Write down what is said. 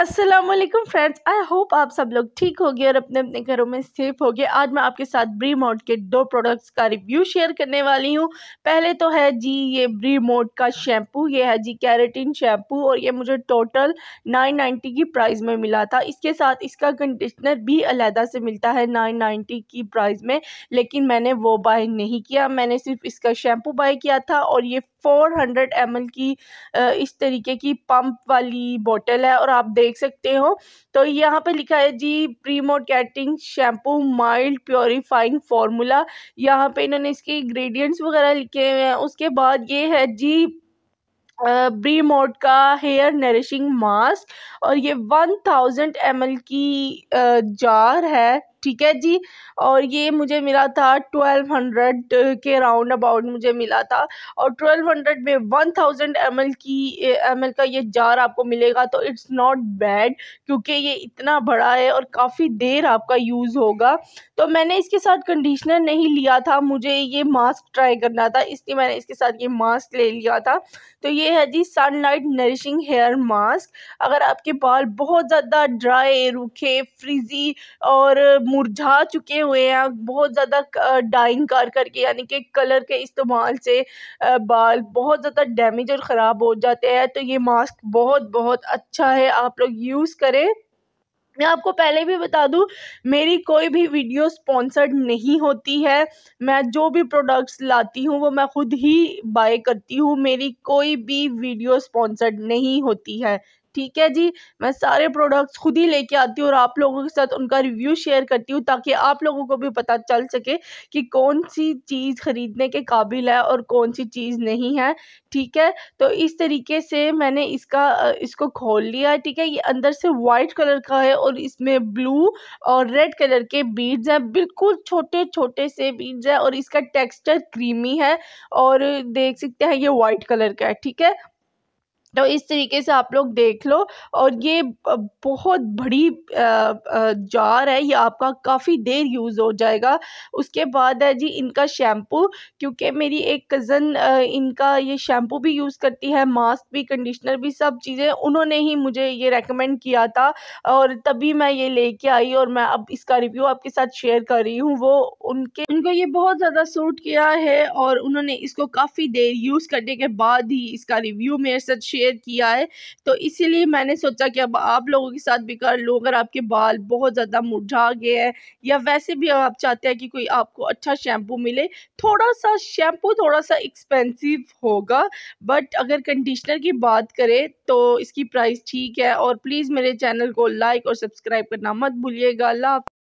अस्सलाम वालेकुम friends, I hope आप सब लोग ठीक होगे और अपने अपने घरों में सेफ होगे। आज मैं आपके साथ ब्रीमोड के 2 प्रोडक्ट्स का रिव्यू शेयर करने वाली हूँ। पहले तो है जी ये ब्रीमोड का शैम्पू, ये है जी कैरेटिन शैम्पू और ये मुझे टोटल 990 की प्राइस में मिला था। इसके साथ इसका कंडीशनर भी अलहदा से मिलता है 990 की प्राइस में, लेकिन मैंने वो बाय नहीं किया, मैंने सिर्फ इसका शैम्पू बाय किया था। और ये 400 ml की इस तरीके की पंप वाली बोतल है और आप देख सकते हो। तो यहाँ पे लिखा है जी ब्रीमोड कैटिंग शैम्पू माइल्ड प्योरीफाइंग फार्मूला। यहाँ पे इन्होंने इसके इंग्रेडिएंट्स वगैरह लिखे हुए हैं। उसके बाद ये है जी ब्रीमोड का हेयर नरिशिंग मास्क और ये 1000 ml की जार है, ठीक है जी। और ये मुझे मिला था 1200 के राउंड अबाउट मुझे मिला था। और 1200 में 1000 ml का ये जार आपको मिलेगा तो इट्स नॉट बैड, क्योंकि ये इतना बड़ा है और काफ़ी देर आपका यूज़ होगा। तो मैंने इसके साथ कंडीशनर नहीं लिया था, मुझे ये मास्क ट्राई करना था, इसलिए मैंने इसके साथ ये मास्क ले लिया था। तो ये है जी सनलाइट नरिशिंग हेयर मास्क। अगर आपके बाल बहुत ज़्यादा ड्राई, रूखे, फ्रिजी और मुरझा चुके हुए हैं, बहुत ज़्यादा डाइंग करके यानी कि कलर के इस्तेमाल से बाल बहुत ज़्यादा डैमेज और ख़राब हो जाते हैं, तो ये मास्क बहुत अच्छा है, आप लोग यूज़ करें। मैं आपको पहले भी बता दूं, मेरी कोई भी वीडियो स्पॉन्सर्ड नहीं होती है। मैं जो भी प्रोडक्ट्स लाती हूँ वो मैं खुद ही बाय करती हूँ, मेरी कोई भी वीडियो स्पॉन्सर्ड नहीं होती है, ठीक है जी। मैं सारे प्रोडक्ट्स खुद ही लेके आती हूँ और आप लोगों के साथ उनका रिव्यू शेयर करती हूँ, ताकि आप लोगों को भी पता चल सके कि कौन सी चीज़ ख़रीदने के काबिल है और कौन सी चीज़ नहीं है, ठीक है। तो इस तरीके से मैंने इसको खोल लिया है, ठीक है। ये अंदर से वाइट कलर का है और इसमें ब्लू और रेड कलर के बीड्स हैं, बिल्कुल छोटे छोटे से बीड्स हैं और इसका टेक्सचर क्रीमी है और देख सकते हैं ये वाइट कलर का है, ठीक है। तो इस तरीके से आप लोग देख लो। और ये बहुत बड़ी जार है, ये आपका काफ़ी देर यूज़ हो जाएगा। उसके बाद है जी इनका शैम्पू, क्योंकि मेरी एक कज़न इनका ये शैम्पू भी यूज़ करती है, मास्क भी, कंडीशनर भी, सब चीज़ें उन्होंने ही मुझे ये रेकमेंड किया था और तभी मैं ये लेके आई और मैं अब इसका रिव्यू आपके साथ शेयर कर रही हूँ। वो उनको ये बहुत ज़्यादा सूट किया है और उन्होंने इसको काफ़ी देर यूज़ करने के बाद ही इसका रिव्यू मेरे साथ शेयर किया है। तो इसीलिए मैंने सोचा कि अब आप लोगों के साथ भी कर लूँ। अगर आपके बाल बहुत ज़्यादा मुरझा गए हैं या वैसे भी आप चाहते हैं कि कोई आपको अच्छा शैम्पू मिले, थोड़ा सा शैम्पू थोड़ा सा एक्सपेंसिव होगा, बट अगर कंडीशनर की बात करें तो इसकी प्राइस ठीक है। और प्लीज़ मेरे चैनल को लाइक और सब्सक्राइब करना मत भूलिएगा। अल्लाह।